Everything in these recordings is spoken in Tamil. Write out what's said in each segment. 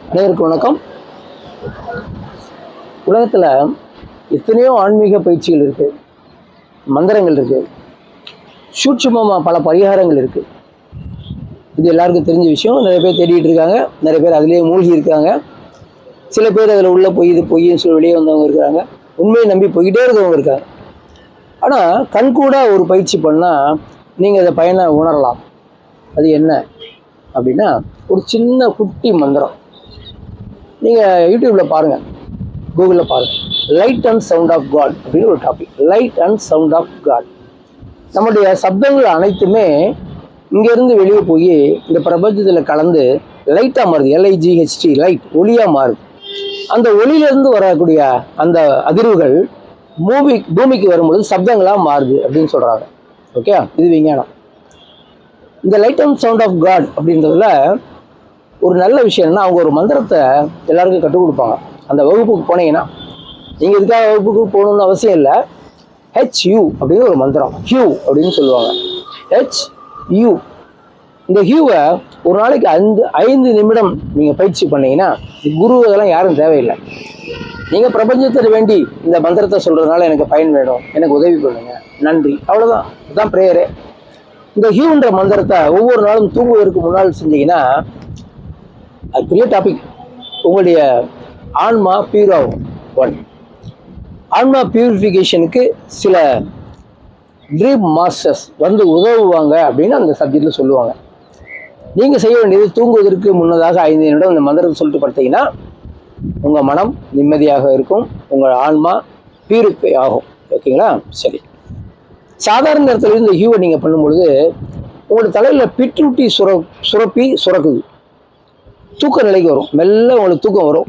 அனைவருக்கும் வணக்கம். உலகத்தில் எத்தனையோ ஆன்மீக பயிற்சிகள் இருக்குது, மந்திரங்கள் இருக்குது, சூட்சுமமாக பல பரிகாரங்கள் இருக்குது. இது எல்லாருக்கும் தெரிஞ்ச விஷயம். நிறைய பேர் தேடிட்டு இருக்காங்க, நிறைய பேர் அதிலேயே மூழ்கி இருக்காங்க. சில பேர் அதில் உள்ளே போய் இது பொய்ன்னு சொல்லி வெளியே வந்தவங்க இருக்கிறாங்க, உண்மையை நம்பி போய்கிட்டே இருக்கவங்க இருக்காங்க. ஆனால் கண்கூட ஒரு பயிற்சி பண்ணால் நீங்கள் அதை பயனை உணரலாம். அது என்ன அப்படின்னா, ஒரு சின்ன குட்டி மந்திரம். நீங்கள் யூடியூப்பில் பாருங்கள், கூகுளில் பாருங்கள். Light and sound of god அப்படின்னு ஒரு topic. Light and sound of god. நம்முடைய சப்தங்கள் அனைத்துமே இங்கேருந்து வெளியே போய் இந்த பிரபஞ்சத்தில் கலந்து லைட்டாக மாறுது. LIGHT, லைட், ஒளியாக மாறுது. அந்த ஒளியிலேருந்து வரக்கூடிய அந்த அதிர்வுகள் பூமிக்கு வரும்பொழுது சப்தங்களாக மாறுது அப்படின்னு சொல்கிறாங்க. ஓகே, இது விஞ்ஞானம். இந்த light and sound of god அப்படின்றதுல ஒரு நல்ல விஷயம் என்னன்னா, அவங்க ஒரு மந்திரத்தை எல்லாருக்கும் கற்றுக் கொடுப்பாங்க. அந்த வகுப்புக்கு போனீங்கன்னா, நீங்கள் இதுக்காக வகுப்புக்கு போகணுன்னு அவசியம் இல்லை. HU அப்படின்னு ஒரு மந்திரம், ஹியூ அப்படின்னு சொல்லுவாங்க. HU. இந்த ஹியூவை ஒரு நாளைக்கு 5 நிமிடம் நீங்கள் பயிற்சி பண்ணீங்கன்னா, குரு இதெல்லாம் யாரும் தேவையில்லை. நீங்கள் பிரபஞ்சத்தை வேண்டி இந்த மந்திரத்தை சொல்கிறதுனால எனக்கு பயன் வேணும், எனக்கு உதவி பண்ணுங்க, நன்றி, அவ்வளோதான். இதுதான் ப்ரேயரு. இந்த ஹியூன்ற மந்திரத்தை ஒவ்வொரு நாளும் தூங்குவதற்கு முன்னால் செஞ்சீங்கன்னா, அது பெரிய டாபிக். உங்களுடைய ஆன்மா பியூர் ஆகும். ஆன்மா பியூரிஃபிகேஷனுக்கு சில ட்ரீம் மாஸ்டர்ஸ் வந்து உதவுவாங்க அப்படின்னு அந்த சப்ஜெக்டில் சொல்லுவாங்க. நீங்கள் செய்ய வேண்டியது, தூங்குவதற்கு முன்னதாக 5 நிமிடம் இந்த மந்திரத்தை சொல்லிட்டு படுத்தீங்கன்னா உங்கள் மனம் நிம்மதியாக இருக்கும், உங்கள் ஆன்மா பியூரிஃபை ஆகும். ஓகேங்களா? சரி. சாதாரண நேரத்தில் இந்த ஹியூவை நீங்கள் பண்ணும்பொழுது உங்களோட தலையில் பிட்ரூட்டி சுரப்பி சுரக்குது. தூக்க நிலைக்கு வரும். மெல்ல உங்களுக்கு தூக்கம் வரும்.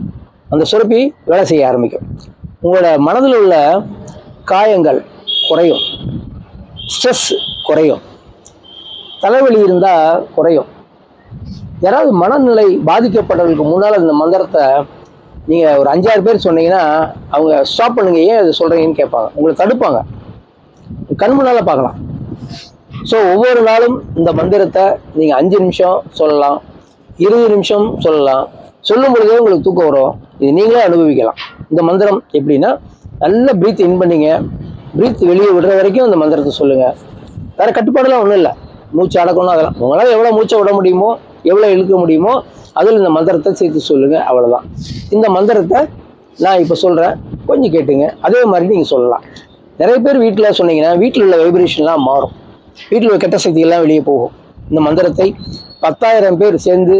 அந்த சுரப்பி வேலை செய்ய ஆரம்பிக்கும். உங்களோட மனதில் உள்ள காயங்கள் குறையும், ஸ்ட்ரெஸ் குறையும், தலைவலி இருந்தால் குறையும். யாராவது மனநிலை பாதிக்கப்பட்டவர்களுக்கு முன்னால் இந்த மந்திரத்தை நீங்கள் ஒரு 5-6 பேர் சொன்னீங்கன்னா அவங்க ஸ்டாப் பண்ணுங்க, ஏன் அதை சொல்கிறீங்கன்னு கேட்பாங்க. உங்களை தடுப்பாங்க, கண் முன்னால் பார்க்கலாம். ஸோ ஒவ்வொரு நாளும் இந்த மந்திரத்தை நீங்கள் 5 நிமிஷம் சொல்லலாம், 20 நிமிஷம் சொல்லலாம். சொல்லும் பொழுதே உங்களுக்கு தூக்கம் வரும். இது நீங்களே அனுபவிக்கலாம். இந்த மந்திரம் எப்படின்னா, நல்லா ப்ரீத் இன் பண்ணிங்க, ப்ரீத் வெளியே விடுற வரைக்கும் இந்த மந்திரத்தை சொல்லுங்கள். வேறு கட்டுப்பாடெல்லாம் ஒன்றும் இல்லை. மூச்சு அடக்கணும், அதெல்லாம் உங்களால் எவ்வளோ மூச்சை விட முடியுமோ, எவ்வளோ இழுக்க முடியுமோ அதில் இந்த மந்திரத்தை சேர்த்து சொல்லுங்கள். அவ்வளோதான். இந்த மந்திரத்தை நான் இப்போ சொல்கிறேன், கொஞ்சம் கேட்டுங்க. அதே மாதிரி நீங்கள் சொல்லலாம். நிறைய பேர் வீட்டில் சொன்னீங்கன்னா வீட்டில் உள்ள வைப்ரேஷன்லாம் மாறும், வீட்டில் உள்ள கெட்ட சக்திகள்லாம் வெளியே போகும். இந்த மந்திரத்தை 10,000 பேர் சேர்ந்து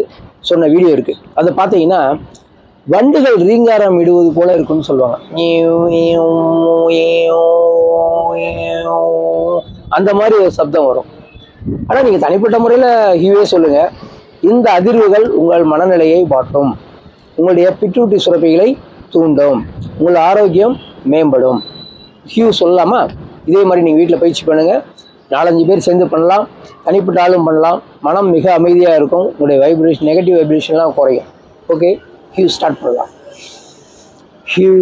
சொன்ன வீடியோ இருக்குது. அதை பார்த்தீங்கன்னா வண்டுகள் ரீங்காரம் இடுவது போல இருக்குன்னு சொல்லுவாங்க. அந்த மாதிரி ஒரு சப்தம் வரும். ஆனால் நீங்கள் தனிப்பட்ட முறையில் ஹியூவே சொல்லுங்கள். இந்த அதிர்வுகள் உங்கள் மனநிலையை மாற்றும், உங்களுடைய பிட்ரூட்டி சுரப்பிகளை தூண்டும், உங்கள் ஆரோக்கியம் மேம்படும். ஹியூ சொல்லலாமா? இதே மாதிரி நீங்கள் வீட்டில் பயிற்சி பண்ணுங்கள். 4-5 பேர் சேர்ந்து பண்ணலாம், தனிப்பட்ட ஆளும் பண்ணலாம். மனம் மிக அமைதியாக இருக்கும். உங்களுடைய வைப்ரேஷன், நெகட்டிவ் வைப்ரேஷன்லாம் குறையும். ஓகே, ஹியூ ஸ்டார்ட் பண்ணலாம். ஹியூ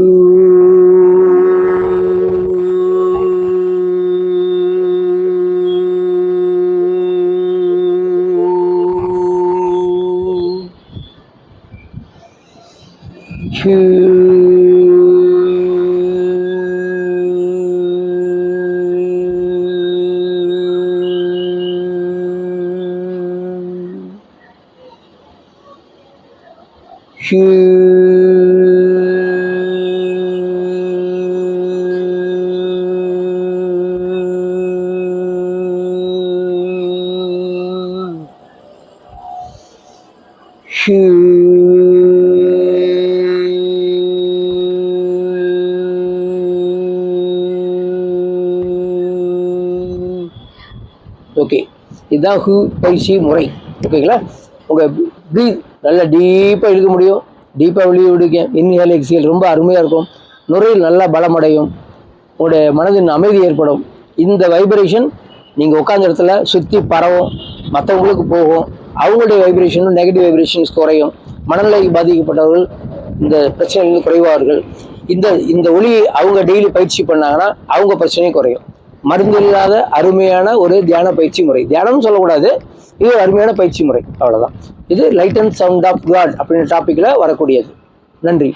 ஓகே, இதுதான் ஹூ பயிற்சி முறை. ஓகேங்களா? உங்கள் ப்ரீத் நல்லா டீப்பாக இழுக்க முடியும், டீப்பாக வெளியே விடுங்க. இன்ஹேல் எக்ஸேல் ரொம்ப அருமையாக இருக்கும். நுரையில் நல்லா பலமடையும், உங்களுடைய மனதின் அமைதி ஏற்படும். இந்த வைப்ரேஷன் நீங்கள் உட்காந்த இடத்துல சுற்றி பரவும், மற்றவங்களுக்கு போகும். அவங்களுடைய வைப்ரேஷனும் நெகட்டிவ் வைப்ரேஷன்ஸ் குறையும். மனநிலை பாதிக்கப்பட்டவர்கள் இந்த பிரச்சனைகள் குறைவார்கள். இந்த ஒளி அவங்க டெய்லி பயிற்சி பண்ணாங்கன்னா அவங்க பிரச்சனையும் குறையும். மருந்து இல்லாத அருமையான ஒரு தியான பயிற்சி முறை. தியானம்னு சொல்லக்கூடாது, இது ஒரு அருமையான பயிற்சி முறை. அவ்வளவுதான். இது light and sound of god அப்படின்ற டாபிக்ல வரக்கூடியது. நன்றி.